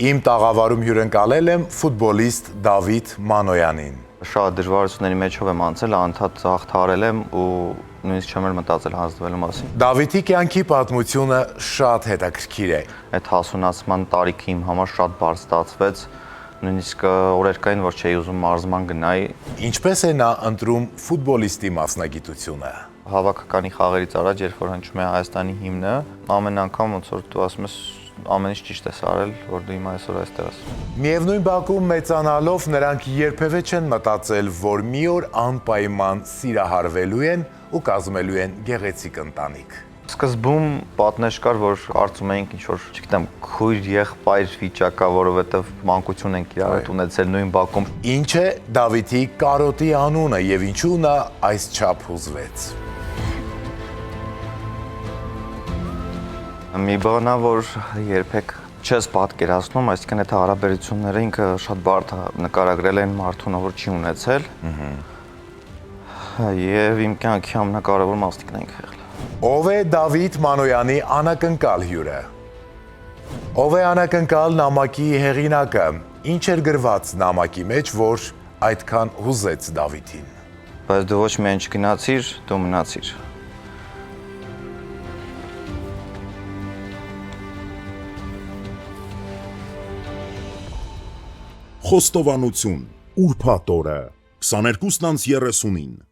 Իմ տաղավարում հյուրընկալել եմ ֆուտբոլիստ Դավիթ Մանոյանին։ Շատ դժվարությունների մեջով եմ անցել, անդադ հաղթահարել եմ ու նույնիսկ չեմ մտածել հանձնվելու մասին։ Դավիթի կյանքի պատմությունը շատ հետաքրքիր է։ Այդ հասունացման տարիքը իմ համար շատ բարդ ստացվեց, նույնիսկ օրեր կային, որ չէի ուզում մարզման գնայի։ Ինչպես է նա ընտրում ֆուտբոլիստի մասնագիտությունը։ Հավաքականի խաղերից առաջ, երբ որ հնչում է Հայաստանի հիմնը, ամեն անգամ ոնց որ դու ասում ես ամեն ինչ ճիշտ ես արել, որ դու հիմա այսօր այստեղ ես։ Միևնույն բակում մեծանալով նրանք երբևէ չեն մտածել, որ մի օր անպայման սիրահարվելու են ու կազմելու են գեղեցիկ ընտանիք։ Սկզբում պատնեշ կար, որ կարծում էինք ինչ որ, չգիտեմ, քույր եղբայր վիճակա, որովհետև մանկություն ենք իրար հետ ունեցել նույն բակում։ Ինչ է Դավիթի կարոտի անունը եւ ինչու նա այսչափ հուզվեց։ Մի բանա, որ երբեք չես պատկերացնում, այսինքն այդ հարաբերությունները ինքը շատ բարդ նկարագրել են մարդուն, որ չի ունեցել։ Եվ իմ կյանքի ամենակարևոր մասնիկն ենք եղել։ Ով է Դավիթ Մանոյանի անակնկալ հյուրը։ Ով է անակնկալ նամակի հեղինակը։ Ինչ էր գրված նամակի մեջ, որ այդքան հուզեց Դավիթին։ Բայց դու ոչ միայն չգնացիր, դու մնացիր։ Խոստովանություն, ուրբաթ օրը, 22:30-ին